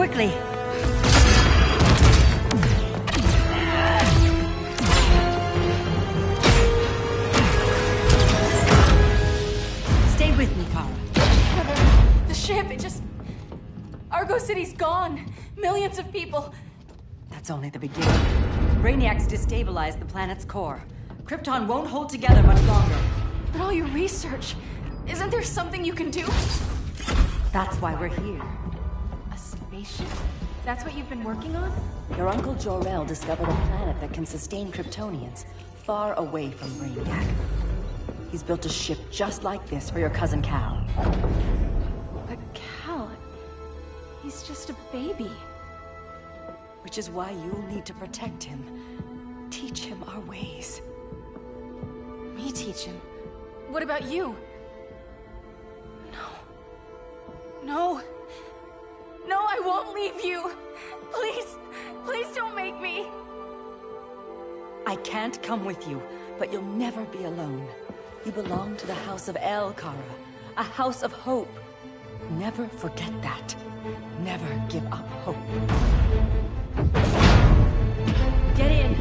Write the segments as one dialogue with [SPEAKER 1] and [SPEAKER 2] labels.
[SPEAKER 1] quickly! Stay with me, Kara.
[SPEAKER 2] Mother, the ship, it just... Argo City's gone. Millions of people.
[SPEAKER 1] That's only the beginning. Brainiac's destabilized the planet's core. Krypton won't hold together much longer.
[SPEAKER 2] But all your research, isn't there something you can do?
[SPEAKER 1] That's why we're here.
[SPEAKER 2] A spaceship? That's what you've been working on?
[SPEAKER 1] Your uncle Jor-El discovered a planet that can sustain Kryptonians, far away from Brainiac. He's built a ship just like this for your cousin Cal.
[SPEAKER 2] But Cal... he's just a baby.
[SPEAKER 1] Which is why you'll need to protect him. Teach him our ways.
[SPEAKER 2] Me teach him? What about you? No, I won't leave you. Please don't make me.
[SPEAKER 1] I can't come with you, but you'll never be alone. You belong to the House of El, Kara. A house of hope. Never forget that. Never give up hope. Get in.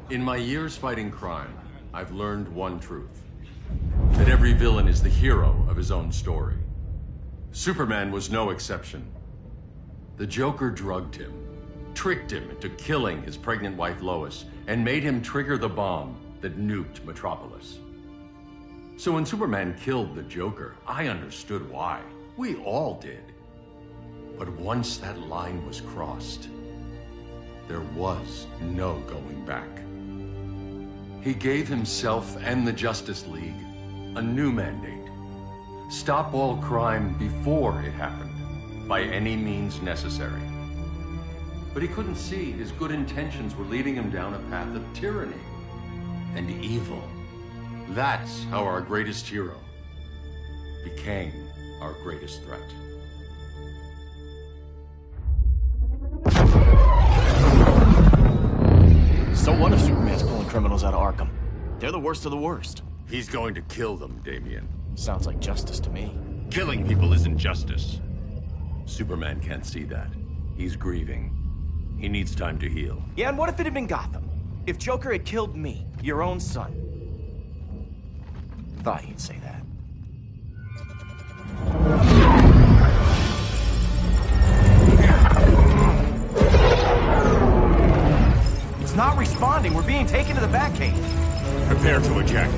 [SPEAKER 3] In my years fighting crime, I've learned one truth. That every villain is the hero of his own story. Superman was no exception. The Joker drugged him, tricked him into killing his pregnant wife Lois, and made him trigger the bomb that nuked Metropolis. So when Superman killed the Joker, I understood why. We all did. But once that line was crossed, there was no going back. He gave himself and the Justice League a new mandate. Stop all crime before it happened, by any means necessary. But he couldn't see his good intentions were leading him down a path of tyranny and evil. That's how our greatest hero became our greatest threat.
[SPEAKER 4] So what if Superman's pulling criminals out of Arkham? They're the worst of the worst.
[SPEAKER 3] He's going to kill them, Damian.
[SPEAKER 4] Sounds like justice to me.
[SPEAKER 3] Killing people isn't justice. Superman can't see that. He's grieving. He needs time to heal.
[SPEAKER 4] Yeah, and what if it had been Gotham? If Joker had killed me, your own son? Thought you'd say that. It's not responding. We're being taken to the Batcave.
[SPEAKER 3] Prepare to eject.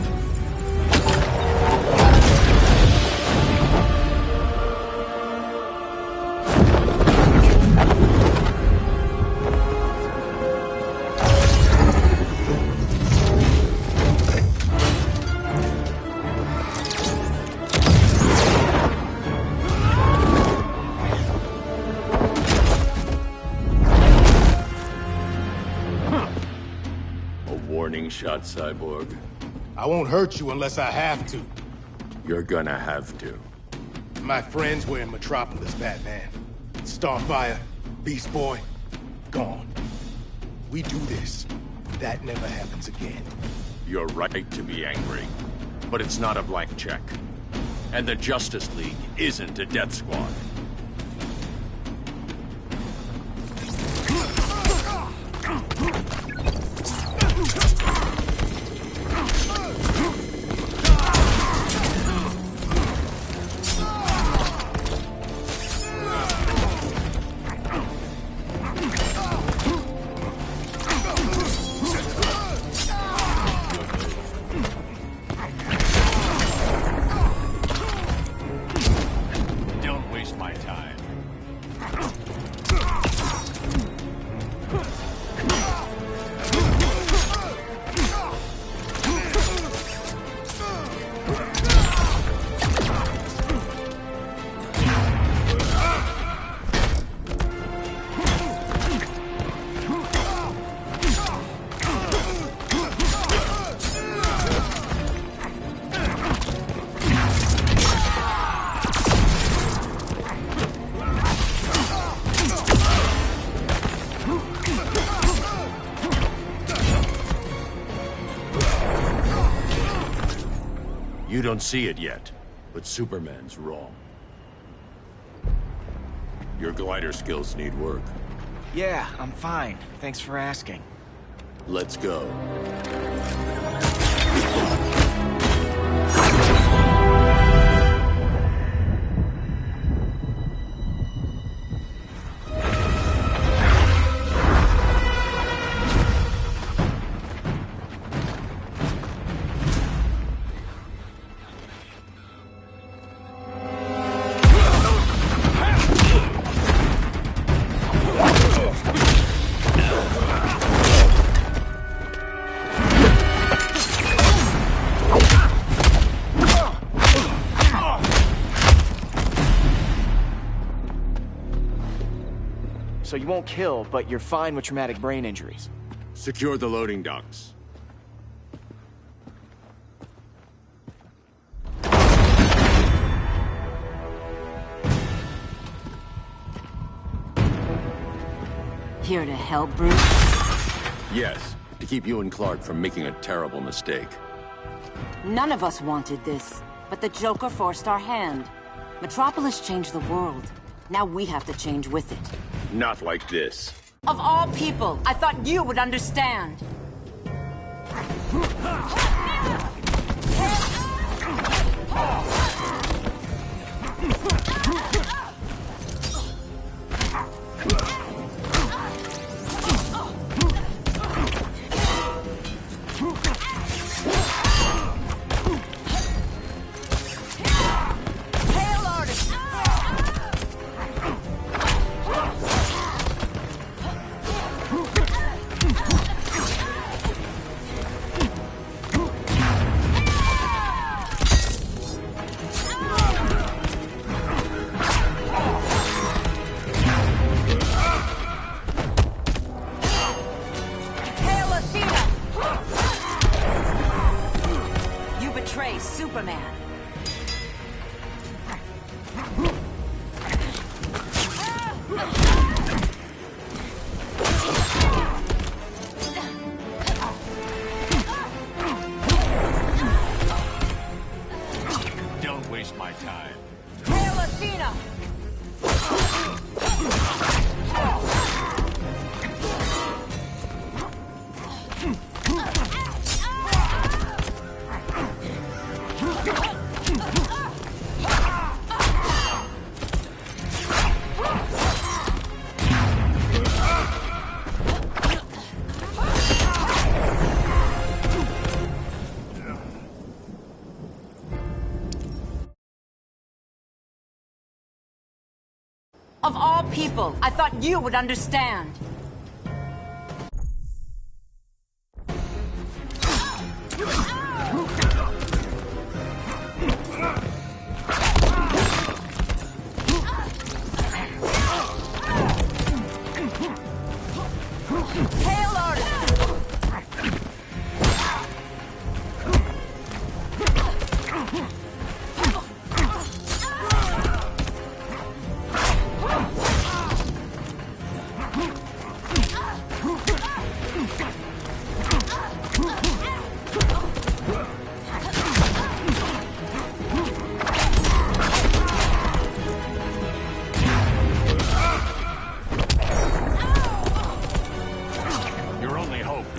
[SPEAKER 3] Shot, Cyborg.
[SPEAKER 5] I won't hurt you unless I have to.
[SPEAKER 3] You're gonna have to.
[SPEAKER 5] My friends were in Metropolis, Batman. Starfire, Beast Boy, gone. We do this. That never happens again.
[SPEAKER 3] You're right to be angry, but it's not a blank check. And the Justice League isn't a death squad. You don't see it yet, but Superman's wrong. Your glider skills need work.
[SPEAKER 4] Yeah, I'm fine. Thanks for asking.
[SPEAKER 3] Let's go.
[SPEAKER 4] So you won't kill, but you're fine with traumatic brain injuries.
[SPEAKER 3] Secure the loading docks.
[SPEAKER 1] Here to help, Bruce?
[SPEAKER 3] Yes, to keep you and Clark from making a terrible mistake.
[SPEAKER 1] None of us wanted this, but the Joker forced our hand. Metropolis changed the world. Now we have to change with it.
[SPEAKER 3] Not like this.
[SPEAKER 1] Of all people, I thought you would understand. Superman.
[SPEAKER 3] Don't waste my time.
[SPEAKER 1] Hail Athena! Of all people, I thought you would understand. Hail Artemis!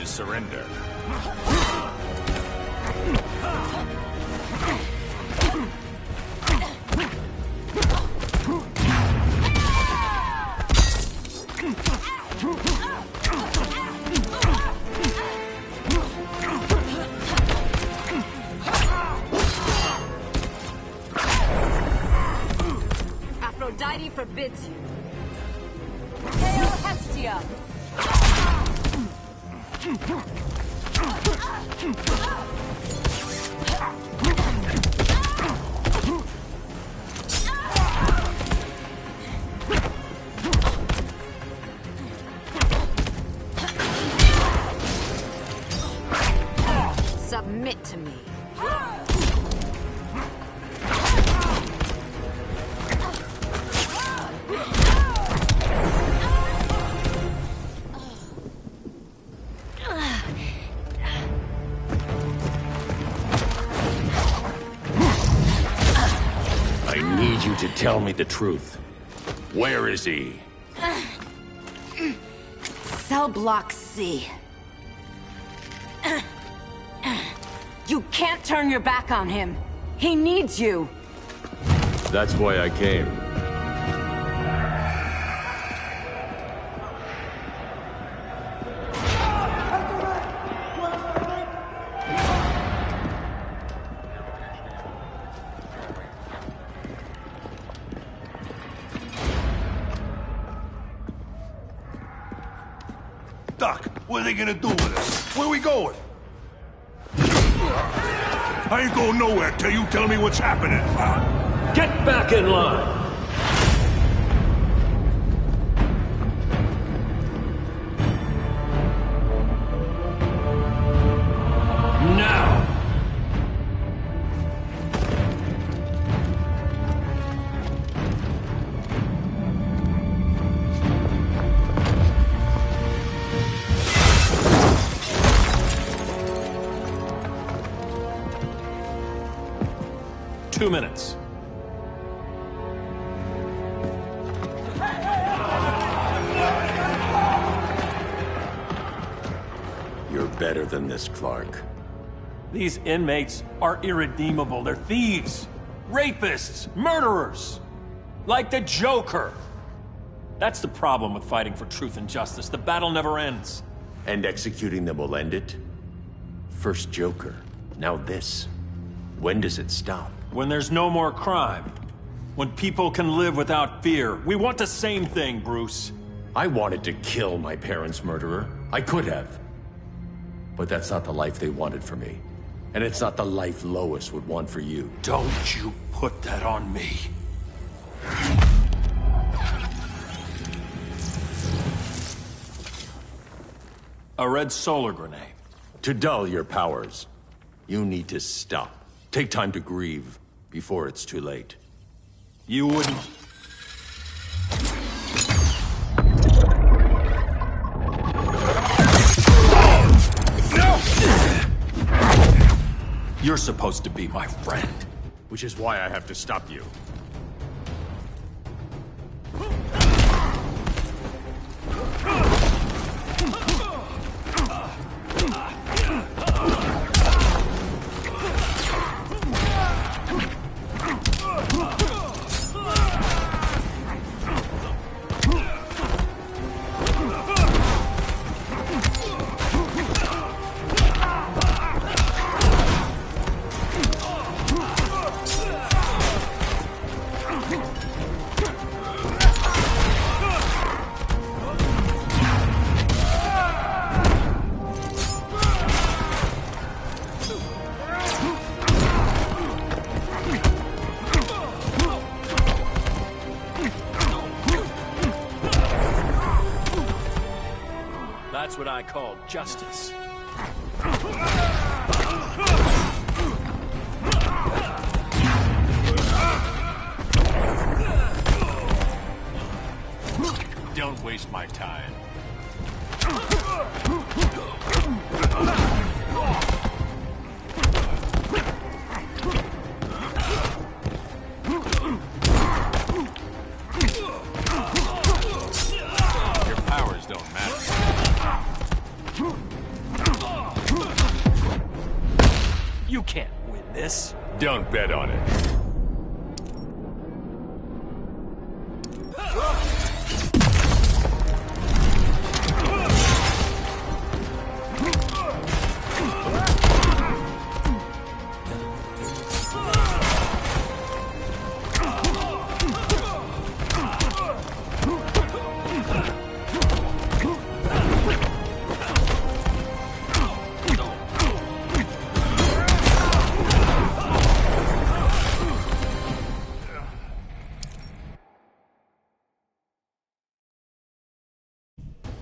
[SPEAKER 3] Surrender.
[SPEAKER 1] Aphrodite forbids you. Hail Hestia! Submit to me.
[SPEAKER 3] need you to tell me the truth. Where is he?
[SPEAKER 1] Cell block C. You can't turn your back on him. He needs you.
[SPEAKER 3] That's why I came.
[SPEAKER 6] Doc, what are they gonna do with us? Where we going? I ain't going nowhere till you tell me what's happening.
[SPEAKER 3] Get back in line! Now!
[SPEAKER 7] Two minutes.
[SPEAKER 3] You're better than this, Clark.
[SPEAKER 7] These inmates are irredeemable. They're thieves, rapists, murderers. Like the Joker. That's the problem with fighting for truth and justice. The battle never ends.
[SPEAKER 3] And executing them will end it? First Joker, now this. When does it stop?
[SPEAKER 7] When there's no more crime. When people can live without fear. We want the same thing, Bruce.
[SPEAKER 3] I wanted to kill my parents' murderer. I could have. But that's not the life they wanted for me. And it's not the life Lois would want for you.
[SPEAKER 7] Don't you put that on me. A red solar grenade.
[SPEAKER 3] To dull your powers, you need to stop. Take time to grieve before it's too late.
[SPEAKER 7] You wouldn't... You're supposed to be my friend.
[SPEAKER 3] Which is why I have to stop you.
[SPEAKER 7] That's what I call justice.
[SPEAKER 6] Don't waste my time. Your powers don't matter.
[SPEAKER 7] You can't win this.
[SPEAKER 6] Don't bet on it.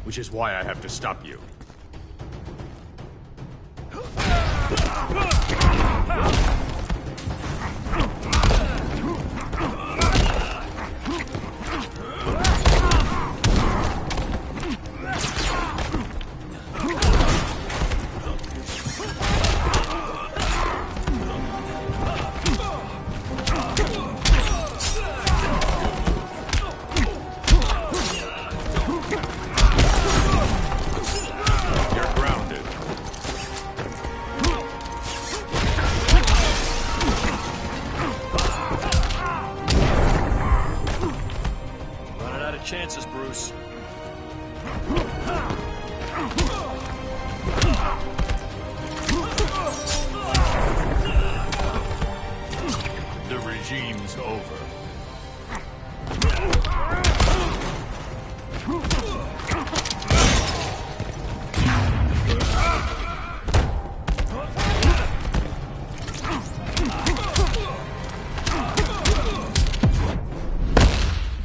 [SPEAKER 3] Which is why I have to stop you.
[SPEAKER 6] regime's over.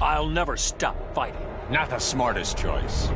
[SPEAKER 7] I'll never stop fighting.
[SPEAKER 6] Not the smartest choice.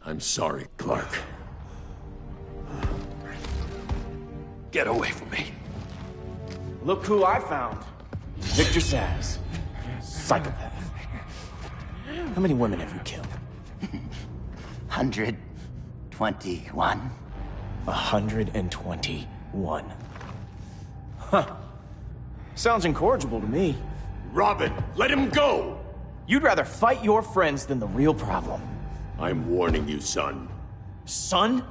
[SPEAKER 3] I'm sorry, Clark.
[SPEAKER 7] Get away from me.
[SPEAKER 4] Look who I found. Victor Zsasz. Psychopath. How many women have you killed?
[SPEAKER 8] 121.
[SPEAKER 4] 121. Huh. Sounds incorrigible to me.
[SPEAKER 3] Robin, let him go!
[SPEAKER 4] You'd rather fight your friends than the real problem.
[SPEAKER 3] I'm warning you, son.
[SPEAKER 4] Son?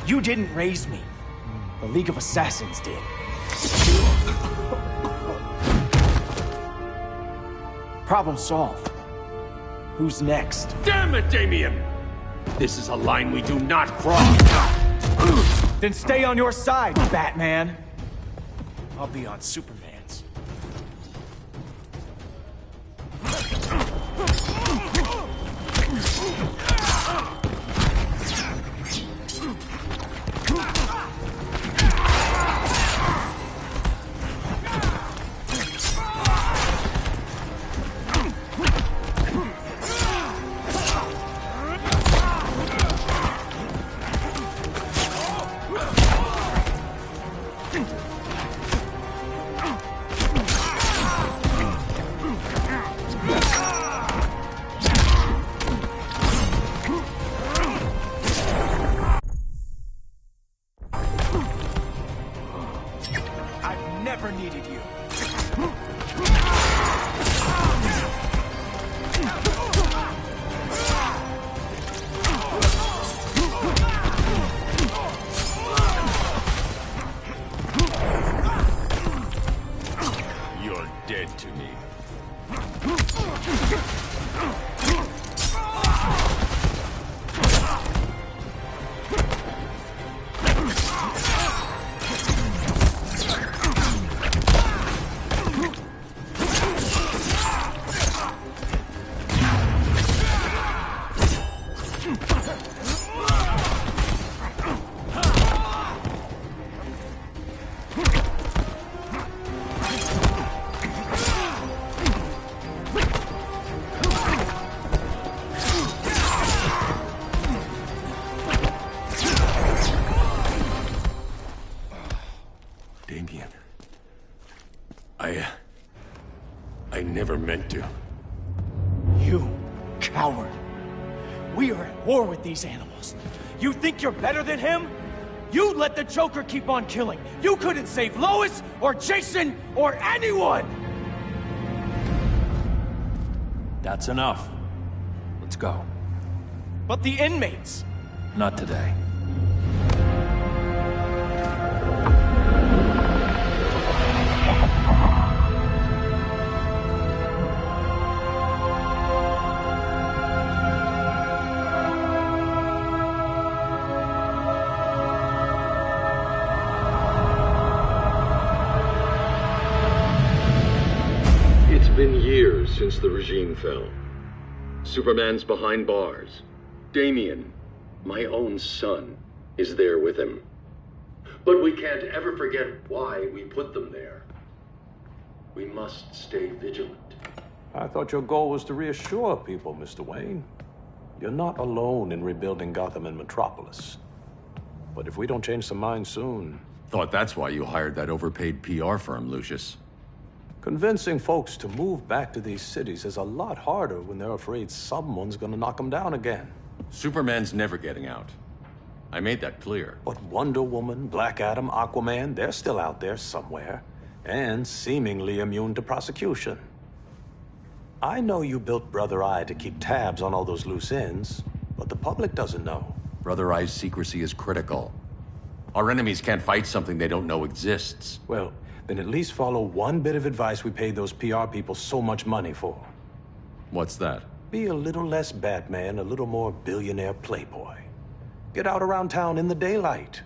[SPEAKER 4] You didn't raise me. The League of Assassins did. Problem solved. Who's next?
[SPEAKER 3] Damn it, Damien! This is a line we do not cross.
[SPEAKER 4] Then stay on your side, Batman. I'll be on Superman's. Never needed you.
[SPEAKER 6] You're dead to me.
[SPEAKER 3] Damien. I never meant to.
[SPEAKER 4] You coward. We are at war with these animals. You think you're better than him? You let the Joker keep on killing. You couldn't save Lois or Jason or anyone!
[SPEAKER 7] That's enough. Let's go.
[SPEAKER 4] But the inmates.
[SPEAKER 7] Not today.
[SPEAKER 3] It's been years since the regime fell. Superman's behind bars. Damien, my own son, is there with him. But we can't ever forget why we put them there. We must stay vigilant.
[SPEAKER 9] I thought your goal was to reassure people, Mr. Wayne. You're not alone in rebuilding Gotham and Metropolis. But if we don't change some minds soon...
[SPEAKER 3] Thought that's why you hired that overpaid PR firm, Lucius.
[SPEAKER 9] Convincing folks to move back to these cities is a lot harder when they're afraid someone's gonna knock them down again.
[SPEAKER 3] Superman's never getting out. I made that clear.
[SPEAKER 9] But Wonder Woman, Black Adam, Aquaman, they're still out there somewhere, and seemingly immune to prosecution. I know you built Brother Eye to keep tabs on all those loose ends, but the public doesn't know.
[SPEAKER 3] Brother Eye's secrecy is critical. Our enemies can't fight something they don't know exists.
[SPEAKER 9] Well, then at least follow one bit of advice we paid those PR people so much money for.
[SPEAKER 3] What's that?
[SPEAKER 9] Be a little less Batman, a little more billionaire playboy. Get out around town in the daylight.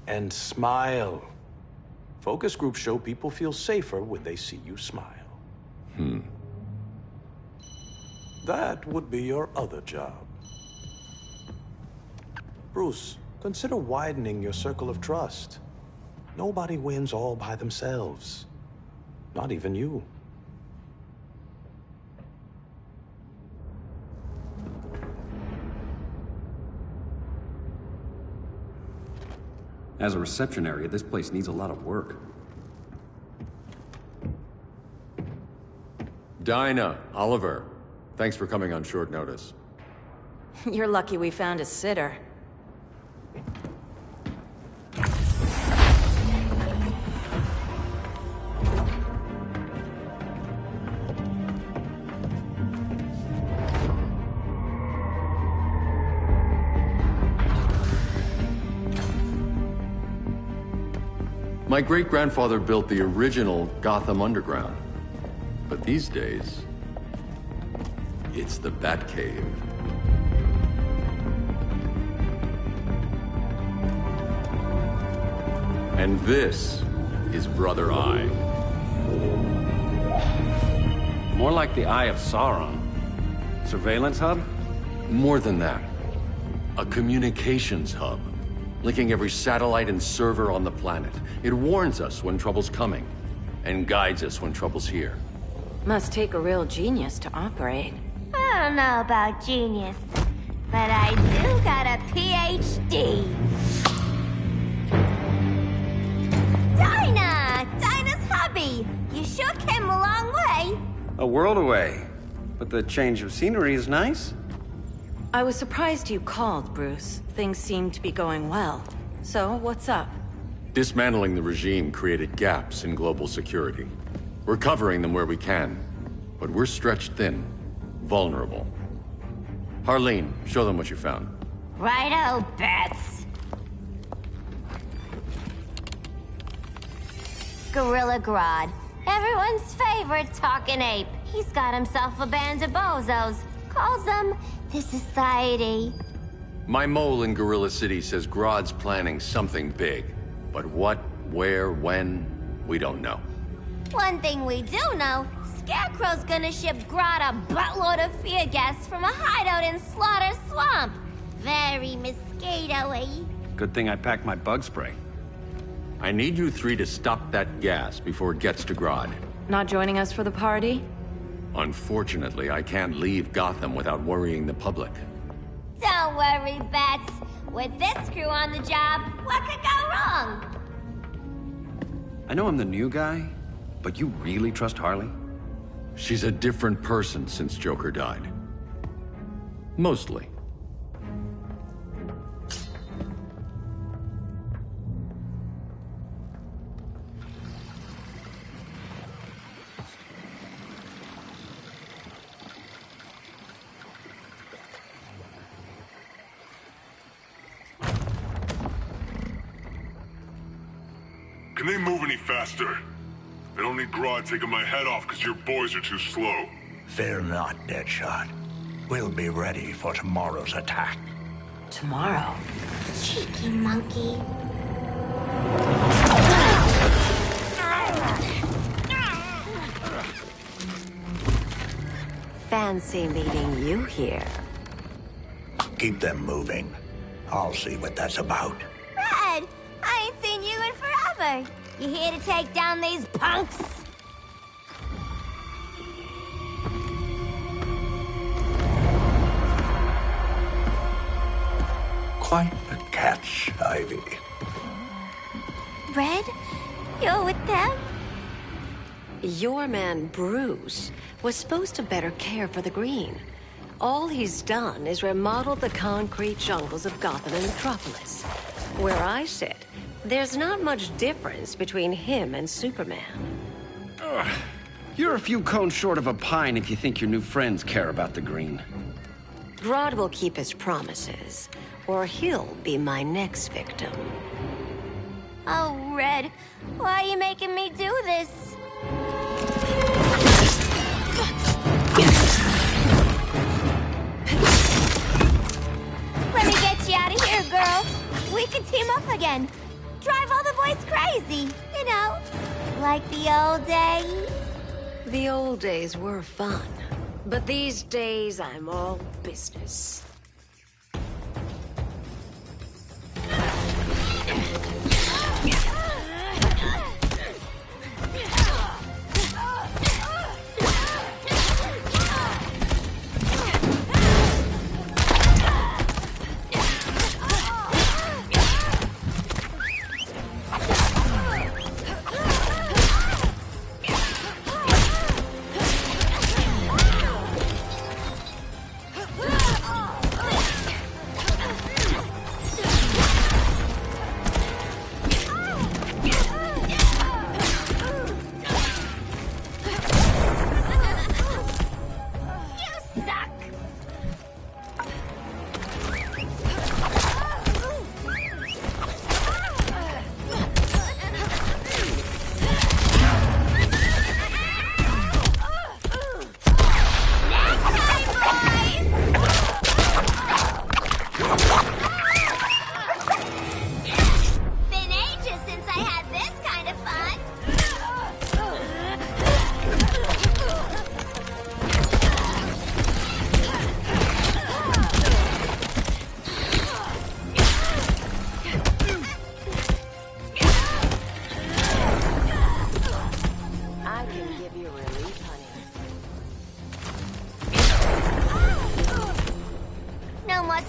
[SPEAKER 9] And smile. Focus groups show people feel safer when they see you smile. That would be your other job. Bruce, consider widening your circle of trust. Nobody wins all by themselves. Not even you.
[SPEAKER 10] As a reception area, this place needs a lot of work.
[SPEAKER 3] Dinah, Oliver, thanks for coming on short notice.
[SPEAKER 2] You're lucky we found a sitter.
[SPEAKER 3] My great-grandfather built the original Gotham Underground. But these days, it's the Batcave. And this is Brother Eye.
[SPEAKER 10] More like the Eye of Sauron. Surveillance hub?
[SPEAKER 3] More than that. A communications hub. Linking every satellite and server on the planet. It warns us when trouble's coming, and guides us when trouble's here.
[SPEAKER 2] Must take a real genius to operate.
[SPEAKER 11] I don't know about genius, but I do got a PhD. Dinah's hubby! You sure came a long way.
[SPEAKER 10] A world away. But the change of scenery is nice.
[SPEAKER 2] I was surprised you called, Bruce. Things seem to be going well. So, what's up?
[SPEAKER 3] Dismantling the regime created gaps in global security. We're covering them where we can, but we're stretched thin, vulnerable. Harleen, show them what you found.
[SPEAKER 11] Righto, Bats. Gorilla Grodd. Everyone's favorite talking ape. He's got himself a band of bozos. Calls them the Society.
[SPEAKER 3] My mole in Gorilla City says Grodd's planning something big. But what, where, when, we don't know.
[SPEAKER 11] One thing we do know, Scarecrow's gonna ship Grodd a buttload of fear gas from a hideout in Slaughter Swamp. Very mosquito-y.
[SPEAKER 10] Good thing I packed my bug spray.
[SPEAKER 3] I need you three to stop that gas before it gets to Grodd.
[SPEAKER 2] Not joining us for the party?
[SPEAKER 3] Unfortunately, I can't leave Gotham without worrying the public.
[SPEAKER 11] Don't worry, Bats. With this crew on the job, what could go wrong?
[SPEAKER 10] I know I'm the new guy, but you really trust Harley?
[SPEAKER 3] She's a different person since Joker died. Mostly.
[SPEAKER 12] Can they move any faster? I don't need Grodd taking my head off because your boys are too slow.
[SPEAKER 13] Fear not, Deadshot. We'll be ready for tomorrow's attack.
[SPEAKER 2] Tomorrow?
[SPEAKER 11] Cheeky monkey.
[SPEAKER 14] Fancy meeting you here.
[SPEAKER 13] Keep them moving. I'll see what that's about.
[SPEAKER 11] Red, I ain't seen you in forever. You here to take down these punks?
[SPEAKER 13] Quite the catch, Ivy.
[SPEAKER 11] Red, you're with them?
[SPEAKER 14] Your man, Bruce, was supposed to better care for the Green. All he's done is remodel the concrete jungles of Gotham and Metropolis. Where I sit, there's not much difference between him and Superman.
[SPEAKER 10] Ugh. You're a few cones short of a pine if you think your new friends care about the Green.
[SPEAKER 14] Grodd will keep his promises, or he'll be my next victim.
[SPEAKER 11] Oh, Red, why are you making me do this? Let me get you out of here, girl. We can team up again. Drive all the boys crazy, you know, like the old days.
[SPEAKER 14] The old days were fun, but these days I'm all business.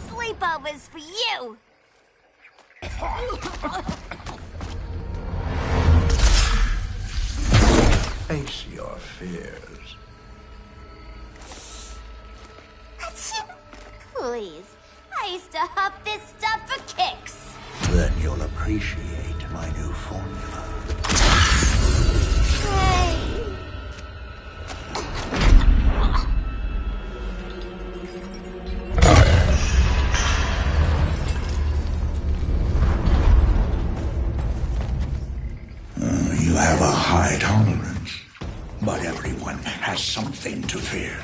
[SPEAKER 11] Sleepovers for you!
[SPEAKER 13] Face your fears.
[SPEAKER 11] Please, I used to huff this stuff for kicks.
[SPEAKER 13] Then you'll appreciate my new formula.
[SPEAKER 11] Hey.
[SPEAKER 13] You have a high tolerance, but everyone has something to fear.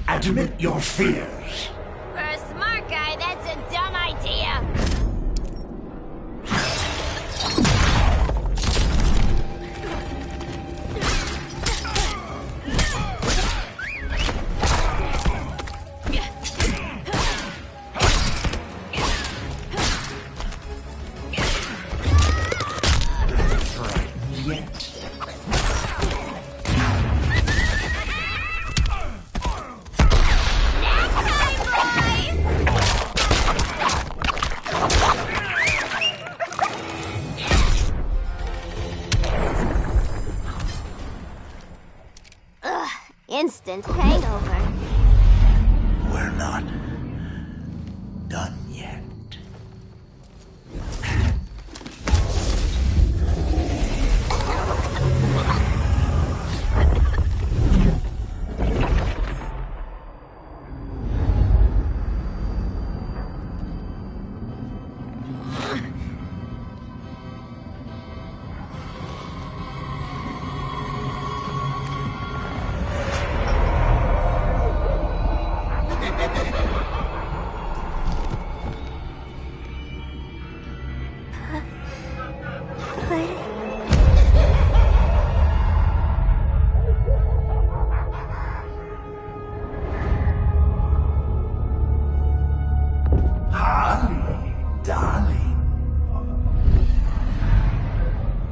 [SPEAKER 13] Admit your fears.
[SPEAKER 11] For a smart guy, that's a dumb idea.
[SPEAKER 13] yet.
[SPEAKER 11] Instant hangover.
[SPEAKER 13] We're not done yet.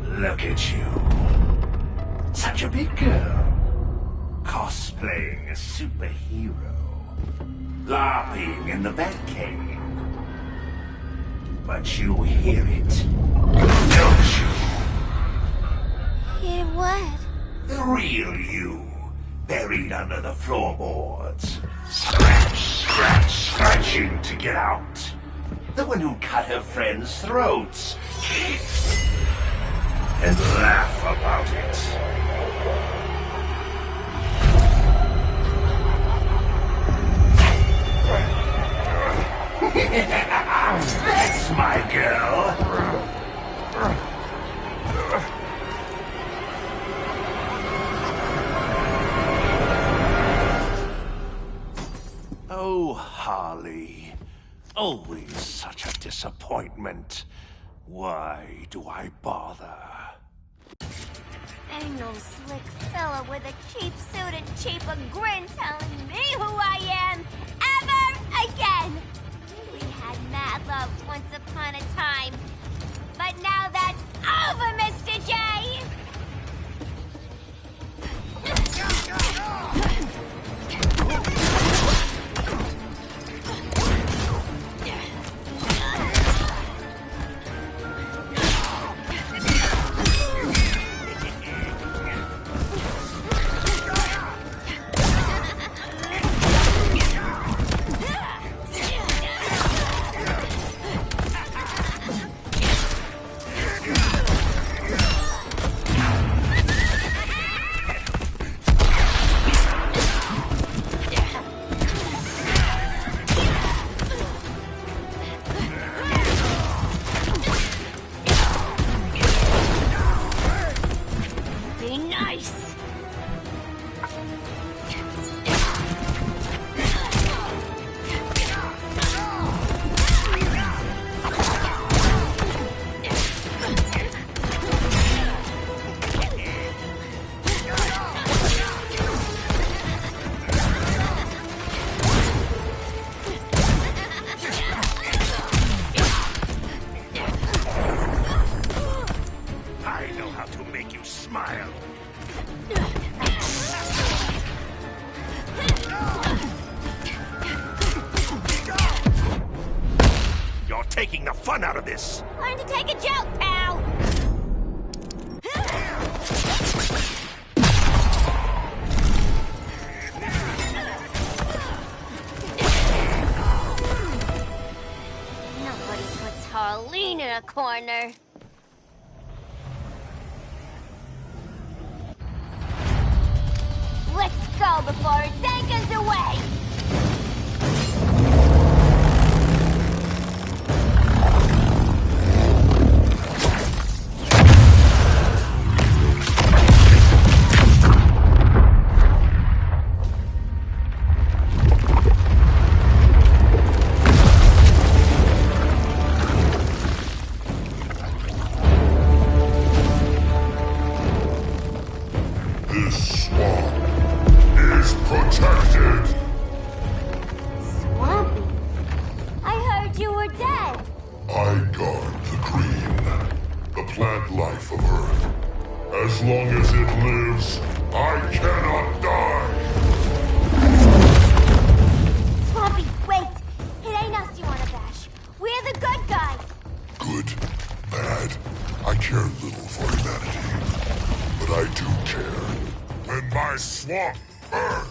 [SPEAKER 15] Look at you. Such a big girl. Cosplaying a superhero. LARPing in the Batcave. But you hear it, don't you?
[SPEAKER 11] Hear what?
[SPEAKER 15] The real you, buried under the floorboards. Scratching to get out. The one who cut her friends' throats. And laugh about it. That's my girl. Oh, Harley. Always such a disappointment. Why do I bother?
[SPEAKER 11] Ain't no slick fella with a cheap suit and cheaper grin telling me who I am ever again. We had mad love once upon a time, but now that's over, Mr. J.
[SPEAKER 15] Taking the fun out of this.
[SPEAKER 11] Learn to take a joke, pal. Nobody puts Harleen in a corner. Let's go before it takes us away.
[SPEAKER 12] This swamp is protected.
[SPEAKER 11] Swampy? I heard you were dead.
[SPEAKER 12] I guard the green, the plant life of Earth. As long as it lives, I cannot die!
[SPEAKER 11] Swampy, wait! It ain't us you wanna bash. We're the good guys!
[SPEAKER 12] Good, bad, I care little for humanity. But I do care. When my swamp burns!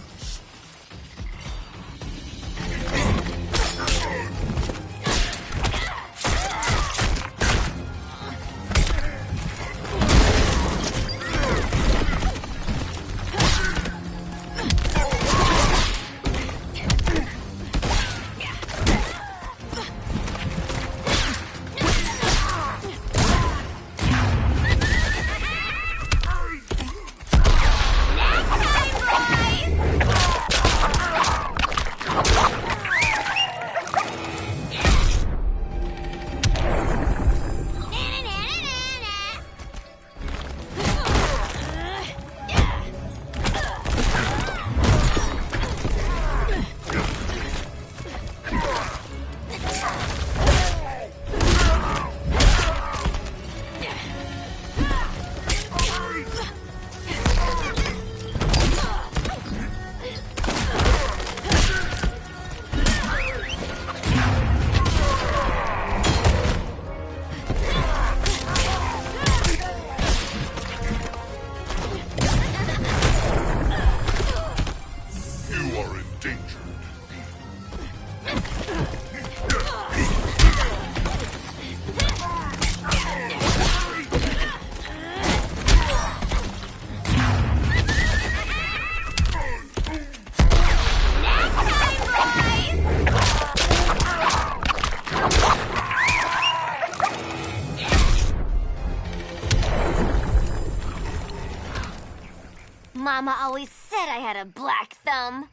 [SPEAKER 11] Mama always said I had a black thumb.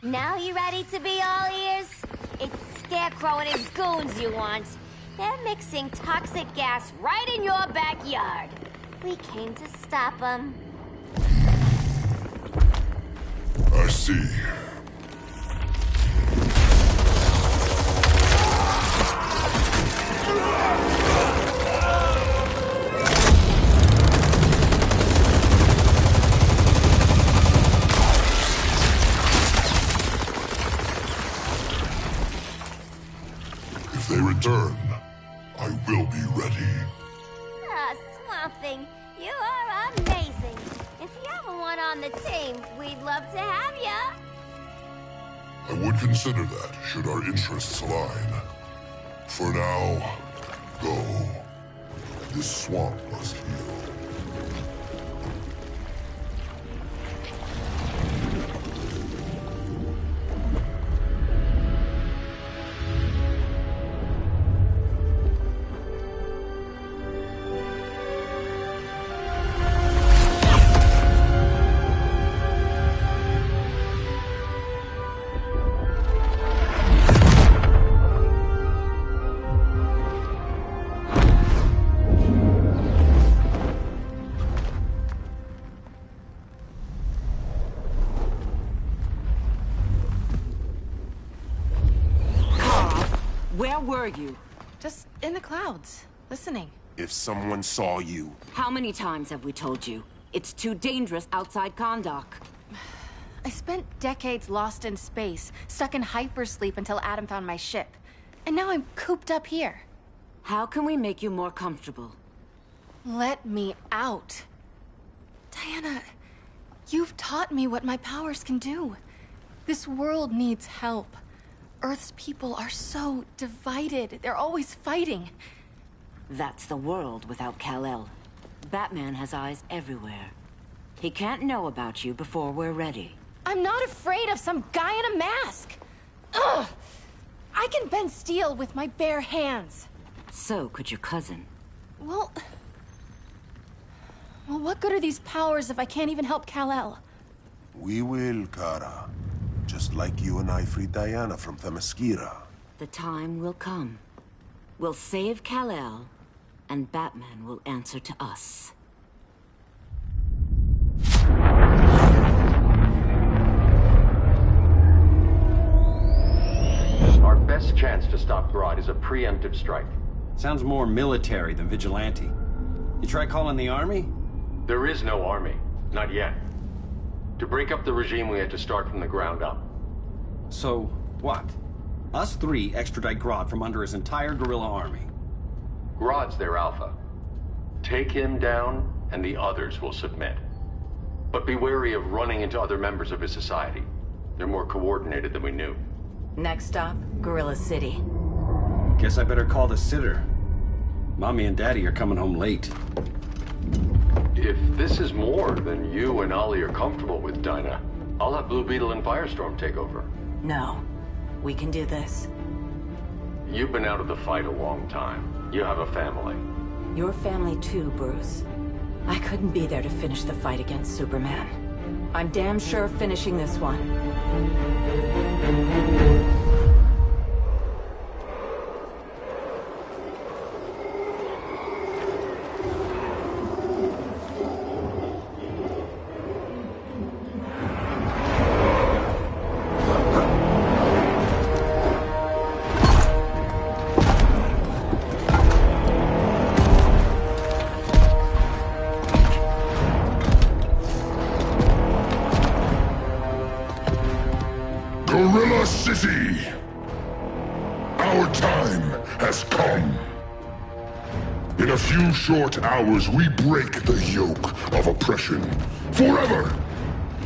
[SPEAKER 11] Now you ready to be all ears? It's Scarecrow and his goons you want. They're mixing toxic gas right in your backyard. We came to stop them.
[SPEAKER 12] I see. If they return, I will be ready.
[SPEAKER 11] Ah, Swamp Thing, you are amazing. If you ever want on the team, we'd love to have ya.
[SPEAKER 12] I would consider that, should our interests align. For now, go. This swamp must heal.
[SPEAKER 1] Where were you?
[SPEAKER 2] Just in the clouds, listening.
[SPEAKER 6] If someone saw you...
[SPEAKER 1] How many times have we told you? It's too dangerous outside Kahndaq.
[SPEAKER 2] I spent decades lost in space, stuck in hypersleep until Adam found my ship. And now I'm cooped up here.
[SPEAKER 1] How can we make you more comfortable?
[SPEAKER 2] Let me out. Diana, you've taught me what my powers can do. This world needs help. Earth's people are so divided. They're always fighting.
[SPEAKER 1] That's the world without Kal-El. Batman has eyes everywhere. He can't know about you before we're ready.
[SPEAKER 2] I'm not afraid of some guy in a mask. Ugh! I can bend steel with my bare hands.
[SPEAKER 1] So could your cousin.
[SPEAKER 2] Well, what good are these powers if I can't even help Kal-El?
[SPEAKER 6] We will, Kara. Just like you and I freed Diana from Themyscira.
[SPEAKER 1] The time will come. We'll save Kal-El, and Batman will answer to us.
[SPEAKER 16] Our best chance to stop Grodd is a preemptive strike.
[SPEAKER 10] Sounds more military than vigilante. You try calling the army?
[SPEAKER 3] There is no army. Not yet. To break up the regime, we had to start from the ground up.
[SPEAKER 10] So, what? Us three extradite Grodd from under his entire guerrilla army.
[SPEAKER 3] Grodd's their alpha. Take him down, and the others will submit. But be wary of running into other members of his society. They're more coordinated than we knew.
[SPEAKER 1] Next stop, Gorilla City.
[SPEAKER 10] Guess I better call the sitter. Mommy and Daddy are coming home late.
[SPEAKER 3] If this is more than you and Ollie are comfortable with, Dinah, I'll have Blue Beetle and Firestorm take over.
[SPEAKER 1] No. We can do this.
[SPEAKER 3] You've been out of the fight a long time. You have a family.
[SPEAKER 1] Your family too, Bruce. I couldn't be there to finish the fight against Superman. I'm damn sure finishing this one.
[SPEAKER 12] Gorilla City! Our time has come. In a few short hours, we break the yoke of oppression. Forever!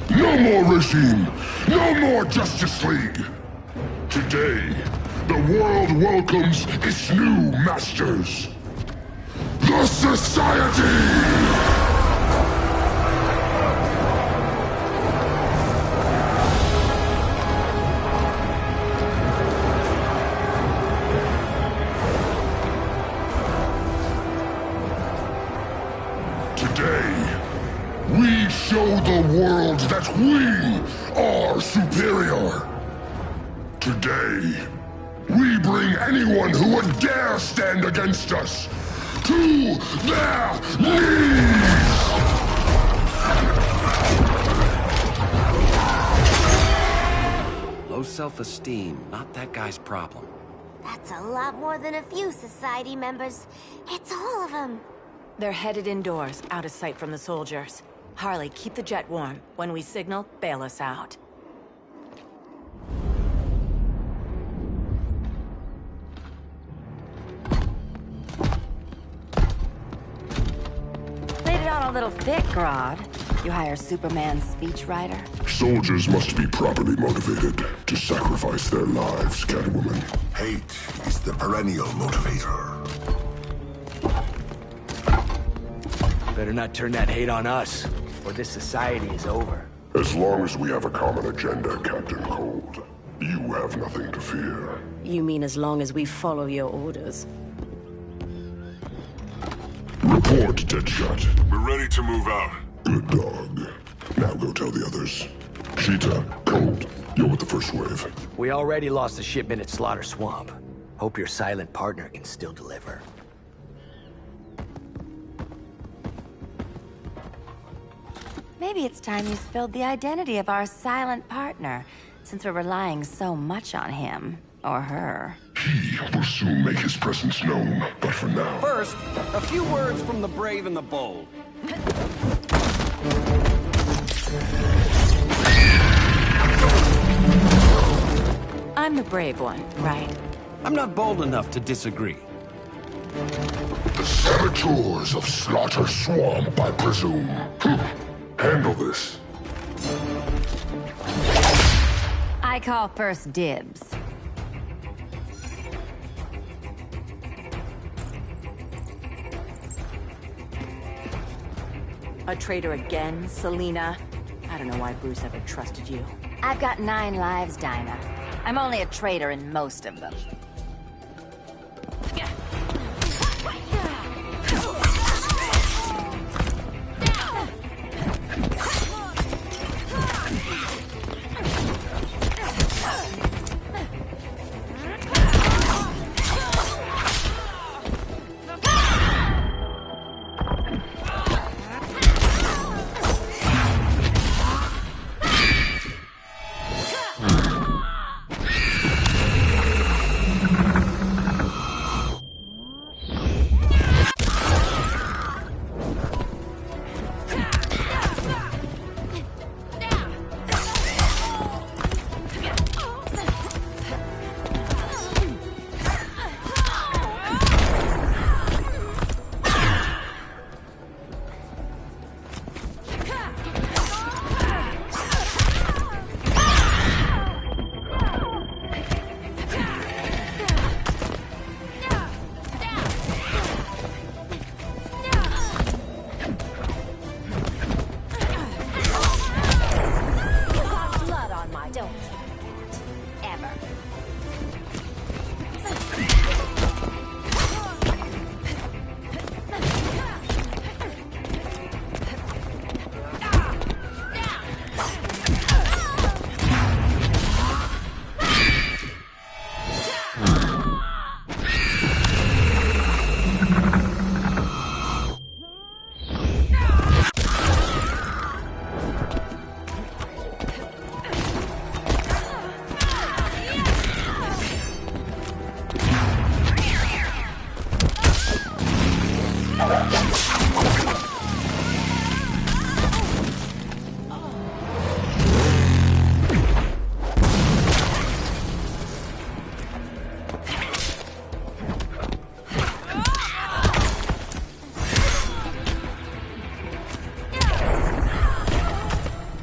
[SPEAKER 12] No more regime! No more Justice League! Today, the world welcomes its new masters. The Society! We show the world that we are superior. Today, we bring anyone who would dare stand against us to their knees!
[SPEAKER 10] Low self-esteem, not that guy's problem.
[SPEAKER 11] That's a lot more than a few Society members. It's all of them.
[SPEAKER 1] They're headed indoors, out of sight from the soldiers. Harley, keep the jet warm. When we signal, bail us out. Laid it on a little thick, Grodd. You hire Superman's speechwriter?
[SPEAKER 12] Soldiers must be properly motivated to sacrifice their lives, Catwoman.
[SPEAKER 6] Hate is the perennial motivator.
[SPEAKER 4] Better not turn that hate on us, or this society is over.
[SPEAKER 12] As long as we have a common agenda, Captain Cold, you have nothing to fear.
[SPEAKER 1] You mean as long as we follow your orders?
[SPEAKER 12] Report, Deadshot.
[SPEAKER 6] We're ready to move out.
[SPEAKER 12] Good dog. Now go tell the others. Cheetah, Cold, you're with the first wave.
[SPEAKER 4] We already lost a shipment at Slaughter Swamp. Hope your silent partner can still deliver.
[SPEAKER 1] Maybe it's time you spilled the identity of our silent partner, since we're relying so much on him. Or her.
[SPEAKER 12] He will soon make his presence known, but for now...
[SPEAKER 10] First, a few words from the brave and the bold.
[SPEAKER 1] I'm the brave one, right?
[SPEAKER 10] I'm not bold enough to disagree.
[SPEAKER 12] The saboteurs of Slaughter Swamp, I presume. Handle this.
[SPEAKER 1] I call first dibs. A traitor again, Selina? I don't know why Bruce ever trusted you. I've got 9 lives, Dinah. I'm only a traitor in most of them.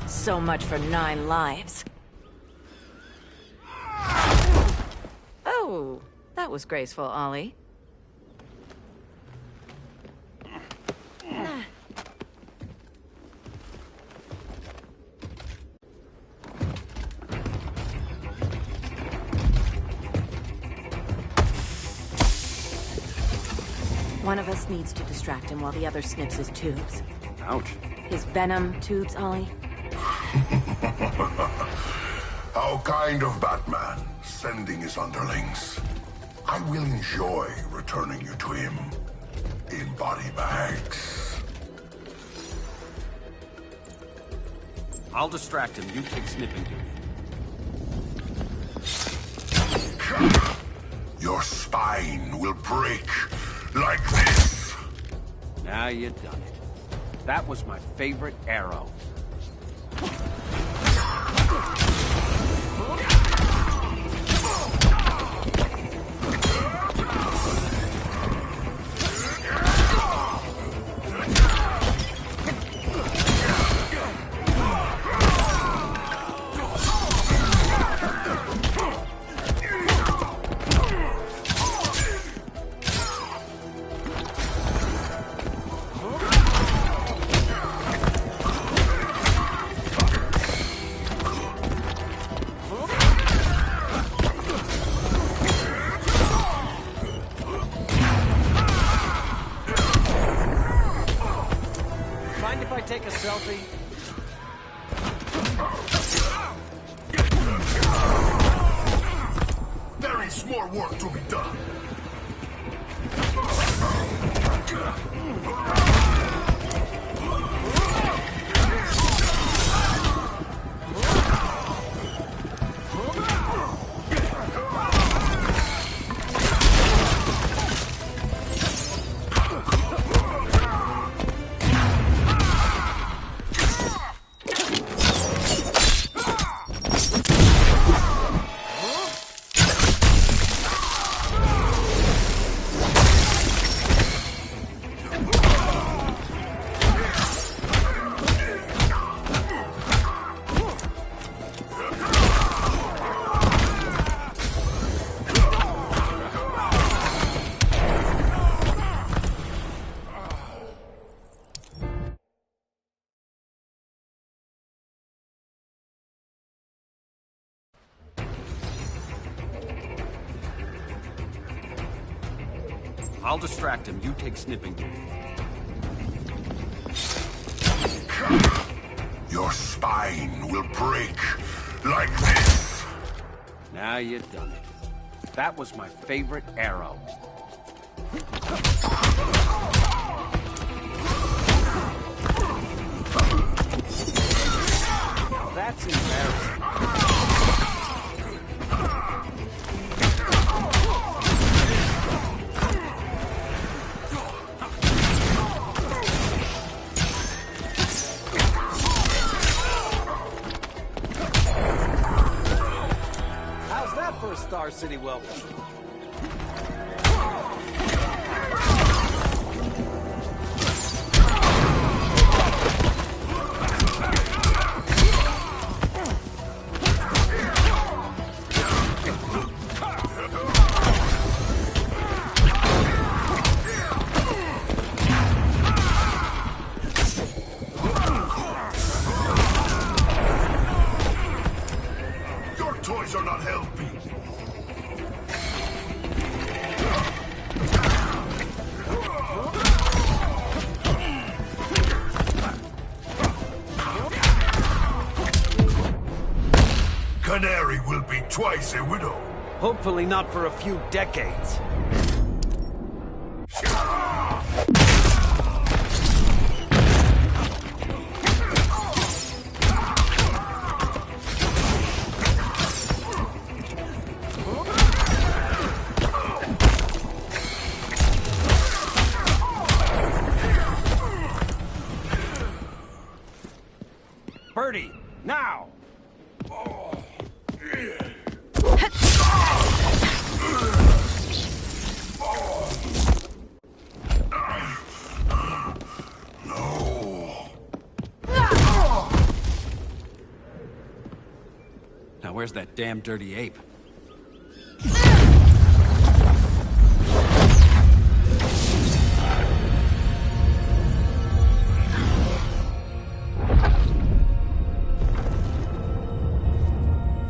[SPEAKER 1] So much for 9 lives. Oh, that was graceful, Ollie. One of us needs to distract him while the other snips his tubes.
[SPEAKER 10] Ouch.
[SPEAKER 1] His venom tubes, Ollie.
[SPEAKER 12] How kind of Batman, sending his underlings. I will enjoy returning you to him in body bags.
[SPEAKER 10] I'll distract him. You take snipping duty.
[SPEAKER 12] Your spine will break like this.
[SPEAKER 10] Now you've done it. That was my favorite arrow. Take a selfie?
[SPEAKER 12] There is more work to be done.
[SPEAKER 10] I'll distract him. You take snipping duty.
[SPEAKER 12] Your spine will break like this.
[SPEAKER 10] Now you've done it. That was my favorite arrow. Now that's embarrassing.
[SPEAKER 9] For a Star City welcome.
[SPEAKER 12] Your toys are not helping. Canary will be twice a widow.
[SPEAKER 9] Hopefully not for a few decades.
[SPEAKER 7] Birdie, now!
[SPEAKER 10] Now where's that damn dirty ape?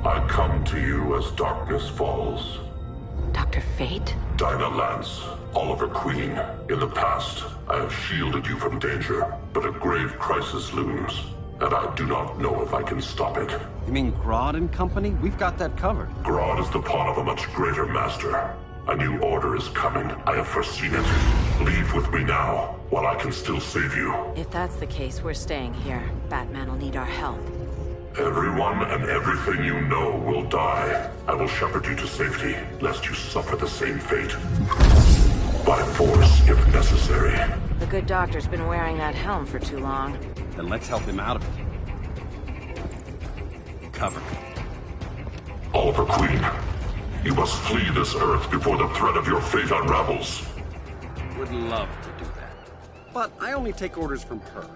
[SPEAKER 12] I come to you as darkness falls.
[SPEAKER 14] Dr. Fate?
[SPEAKER 12] Dinah Lance, Oliver Queen. In the past, I have shielded you from danger, but a grave crisis looms, and I do not know if I can stop it.
[SPEAKER 10] You mean Grodd and company? We've got that covered.
[SPEAKER 12] Grodd is the pawn of a much greater master. A new order is coming. I have foreseen it. Leave with me now, while I can still save you.
[SPEAKER 1] If that's the case, we're staying here. Batman will need our help.
[SPEAKER 12] Everyone and everything you know will die. I will shepherd you to safety, lest you suffer the same fate. By force, if necessary.
[SPEAKER 1] The good doctor's been wearing that helm for too long.
[SPEAKER 10] Then let's help him out of it. Cover.
[SPEAKER 12] Oliver Queen, you must flee this Earth before the threat of your fate unravels.
[SPEAKER 10] Would love to do that. But I only take orders from her.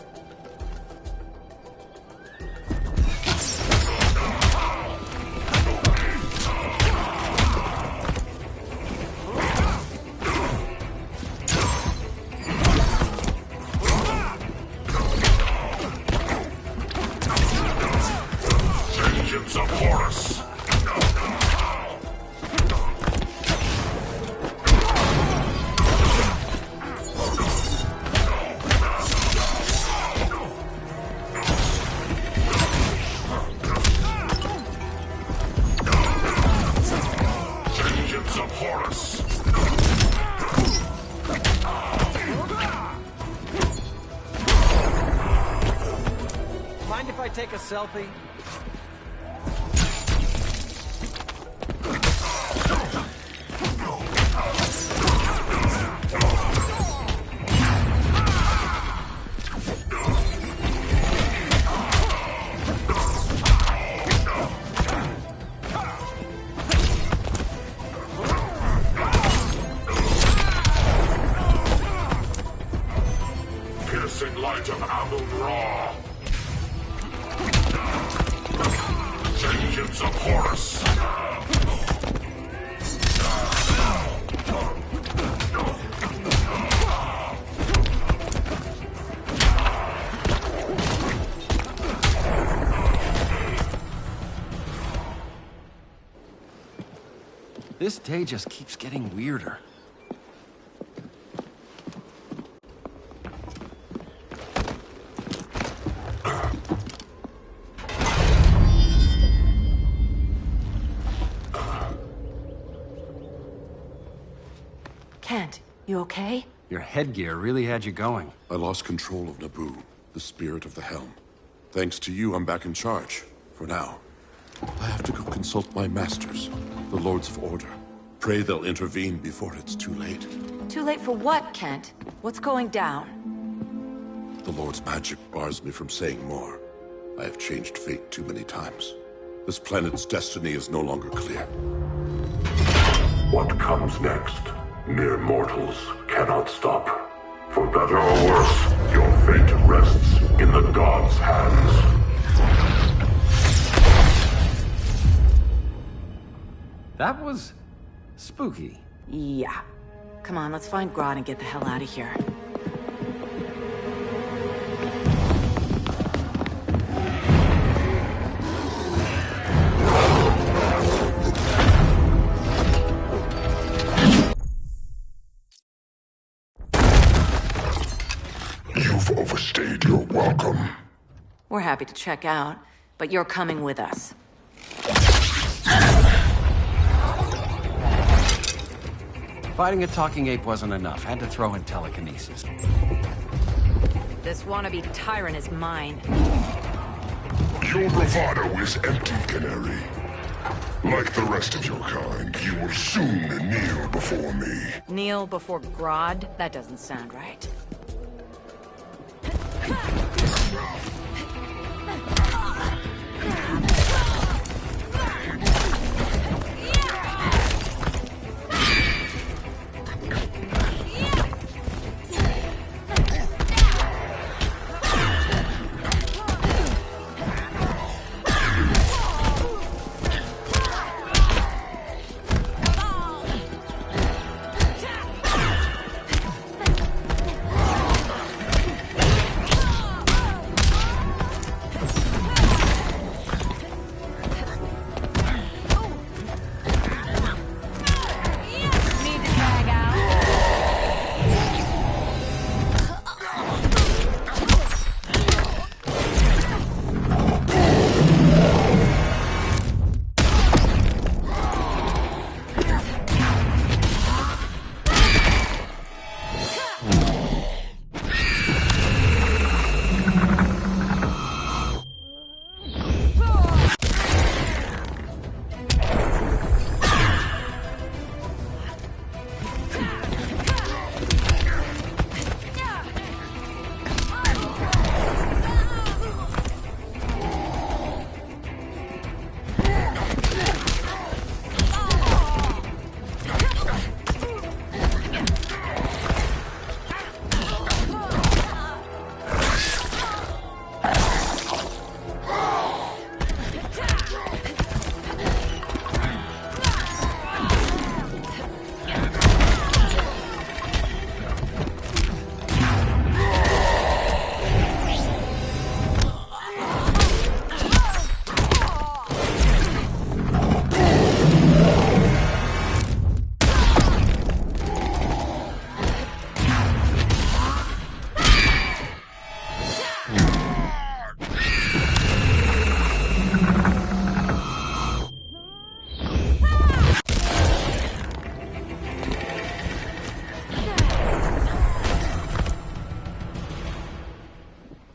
[SPEAKER 12] Vengeance of Horus! Vengeance of Horus!
[SPEAKER 10] Mind if I take a selfie?
[SPEAKER 12] Piercing light of Amun-Ra! Vengeance of Horus!
[SPEAKER 10] This day just keeps getting weirder.
[SPEAKER 1] Kent, you okay?
[SPEAKER 10] Your headgear really had you going.
[SPEAKER 6] I lost control of Naboo, the spirit of the helm. Thanks to you, I'm back in charge. For now. I have to go consult my masters, the Lords of Order. Pray they'll intervene before it's too late.
[SPEAKER 1] Too late for what, Kent? What's going down?
[SPEAKER 6] The Lord's magic bars me from saying more. I have changed fate too many times. This planet's destiny is no longer clear.
[SPEAKER 12] What comes next? Mere mortals cannot stop. For better or worse, your fate rests in the gods' hands.
[SPEAKER 10] That was spooky.
[SPEAKER 1] Yeah. Come on, let's find Grodd and get the hell out of here.
[SPEAKER 12] You've overstayed your welcome.
[SPEAKER 1] We're happy to check out, but you're coming with us.
[SPEAKER 10] Fighting a talking ape wasn't enough. Had to throw in telekinesis.
[SPEAKER 1] This wannabe tyrant is mine.
[SPEAKER 12] Your bravado is empty, Canary. Like the rest of your kind, you will soon kneel before me.
[SPEAKER 1] Kneel before Grodd? That doesn't sound right.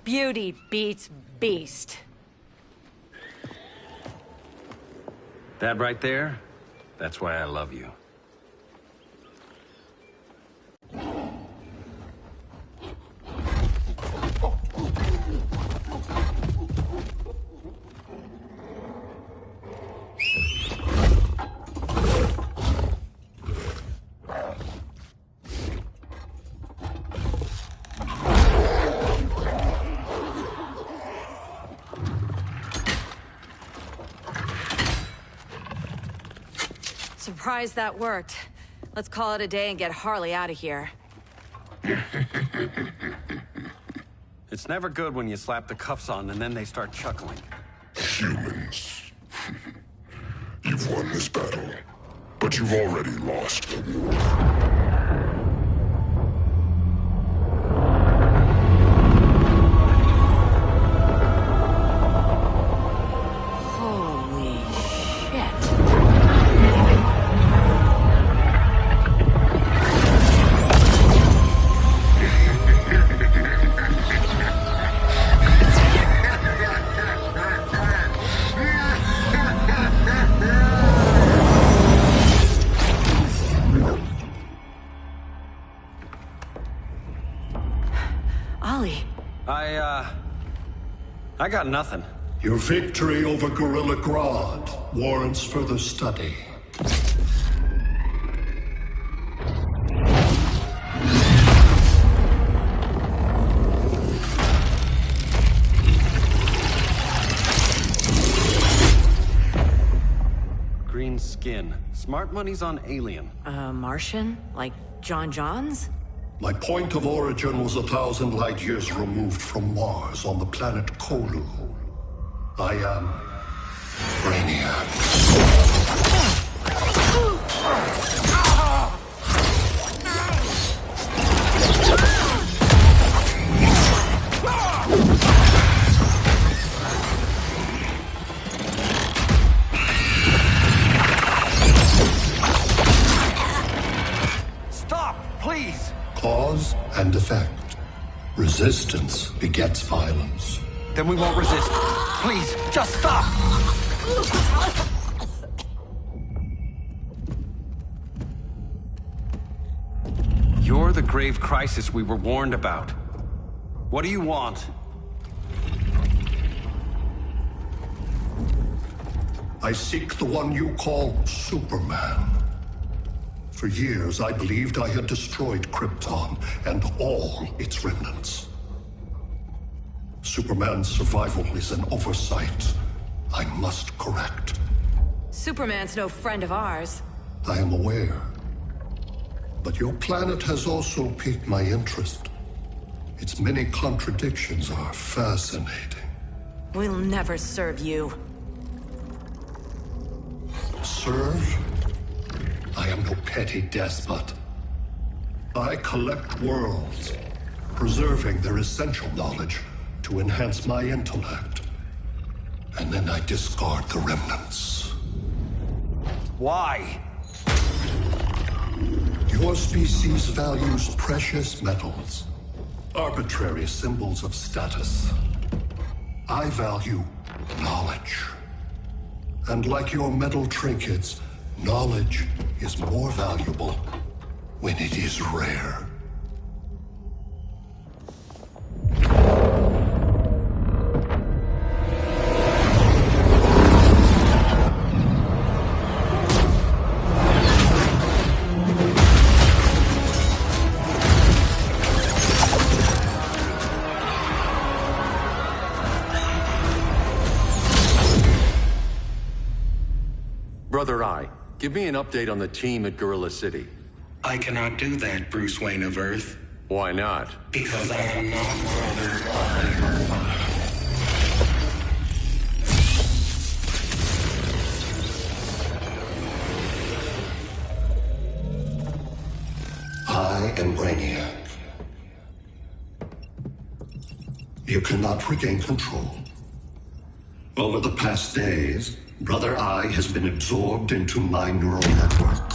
[SPEAKER 1] Beauty beats beast.
[SPEAKER 10] That right there, that's why I love you.
[SPEAKER 1] Surprised that worked. Let's call it a day and get Harley out of here.
[SPEAKER 10] It's never good when you slap the cuffs on and then they start chuckling.
[SPEAKER 6] Humans. You've won this battle, but you've already lost the war.
[SPEAKER 10] I got nothing.
[SPEAKER 13] Your victory over Gorilla Grodd warrants further study.
[SPEAKER 10] Green skin. Smart money's on alien.
[SPEAKER 1] Martian? Like John Johns?
[SPEAKER 13] My point of origin was 1,000 light years removed from Mars on the planet Kolu. I am Brainiac.
[SPEAKER 10] Stop, please!
[SPEAKER 13] Cause and effect. Resistance begets violence.
[SPEAKER 10] Then we won't resist. Please, just stop! You're the grave crisis we were warned about. What do you want?
[SPEAKER 13] I seek the one you call Superman. For years, I believed I had destroyed Krypton and all its remnants. Superman's survival is an oversight I must correct.
[SPEAKER 1] Superman's no friend of ours.
[SPEAKER 13] I am aware. But your planet has also piqued my interest. Its many contradictions are fascinating.
[SPEAKER 1] We'll never serve you.
[SPEAKER 13] Serve? I am no petty despot. I collect worlds, preserving their essential knowledge to enhance my intellect. And then I discard the remnants.
[SPEAKER 10] Why?
[SPEAKER 13] Your species values precious metals, arbitrary symbols of status. I value knowledge. And like your metal trinkets, knowledge is more valuable when it is rare.
[SPEAKER 3] Brother Eye, give me an update on the team at Gorilla City.
[SPEAKER 17] I cannot do that, Bruce Wayne of Earth.
[SPEAKER 3] Why not?
[SPEAKER 17] Because I am not Brother Eye.
[SPEAKER 13] I am Brainiac. You cannot regain control. Over the past days, Brother Eye has been absorbed into my neural network.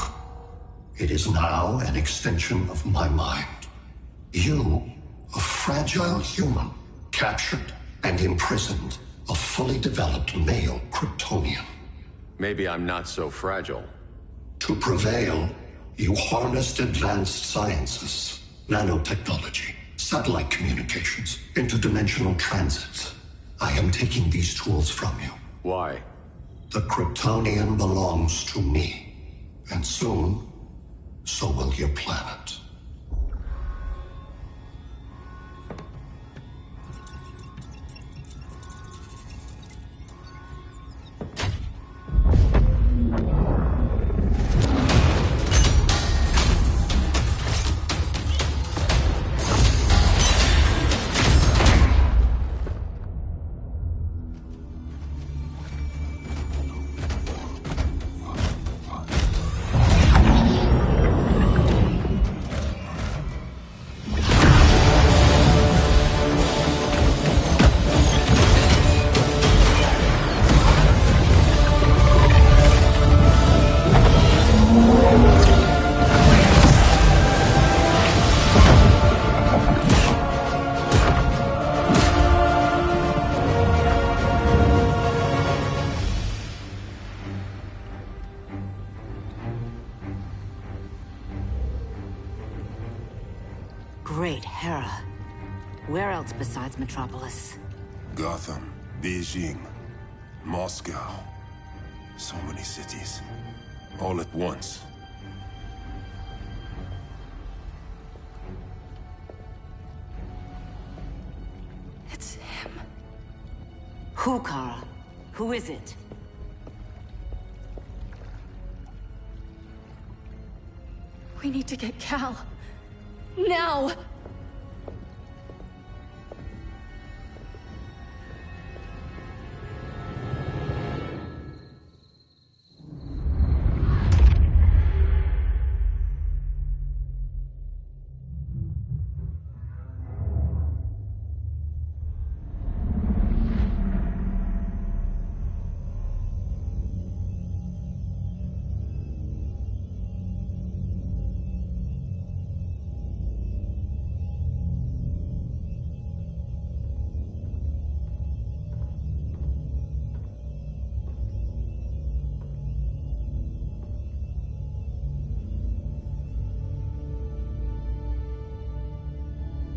[SPEAKER 13] It is now an extension of my mind. You, a fragile human, captured and imprisoned a fully developed male Kryptonian.
[SPEAKER 3] Maybe I'm not so fragile.
[SPEAKER 13] To prevail, you harnessed advanced sciences, nanotechnology, satellite communications, interdimensional transits. I am taking these tools from you.
[SPEAKER 3] Why?
[SPEAKER 13] The Kryptonian belongs to me. And soon, so will your planet.
[SPEAKER 18] Great Hera. Where else besides Metropolis?
[SPEAKER 6] Gotham, Beijing, Moscow. So many cities. All at once.
[SPEAKER 18] It's him. Who, Kara? Who is it?
[SPEAKER 2] We need to get Cal. Now!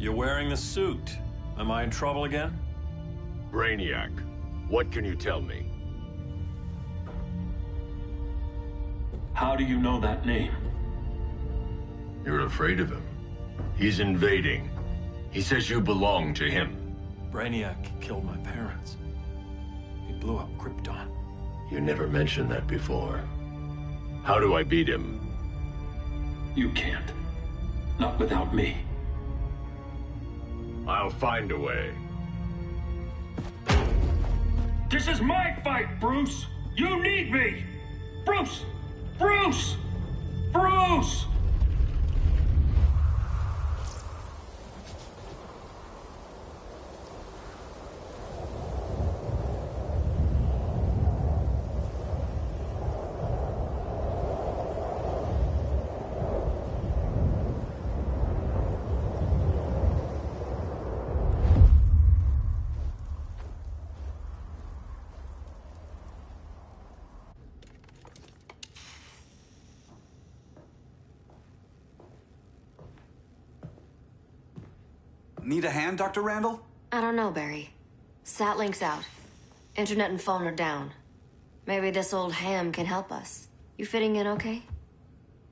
[SPEAKER 7] You're wearing the suit. Am I in trouble again?
[SPEAKER 3] Brainiac, what can you tell me?
[SPEAKER 7] How do you know that name?
[SPEAKER 3] You're afraid of him. He's invading. He says you belong to him.
[SPEAKER 7] Brainiac killed my parents. He blew up Krypton.
[SPEAKER 3] You never mentioned that before. How do I beat him?
[SPEAKER 7] You can't. Not without me.
[SPEAKER 3] I'll find a way.
[SPEAKER 7] This is my fight, Bruce! You need me! Bruce! Bruce! Bruce!
[SPEAKER 19] Need a hand, Dr. Randall?
[SPEAKER 14] I don't know, Barry. Satlink's out. Internet and phone are down. Maybe this old ham can help us. You fitting in okay?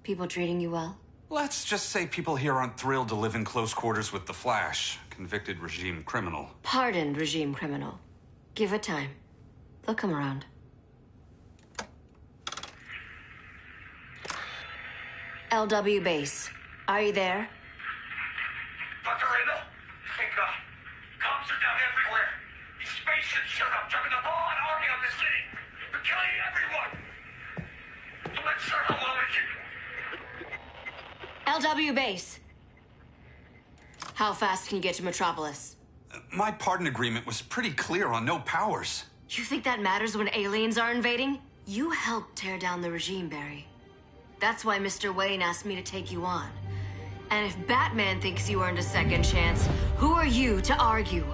[SPEAKER 14] People treating you well?
[SPEAKER 19] Let's just say people here aren't thrilled to live in close quarters with the Flash, convicted regime criminal.
[SPEAKER 14] Pardoned regime criminal. Give it time. They'll come around. LW base. Are you there?
[SPEAKER 15] Dr. Randall? Thank God. Cops are down everywhere. These spaceships showed up, jumping the ball and army on the city. They're killing everyone. I'm not sure how long it can...
[SPEAKER 14] LW base. How fast can you get to Metropolis?
[SPEAKER 19] My pardon agreement was pretty clear on no powers.
[SPEAKER 14] You think that matters when aliens are invading? You helped tear down the regime, Barry. That's why Mr. Wayne asked me to take you on. And if Batman thinks you earned a second chance, who are you to argue?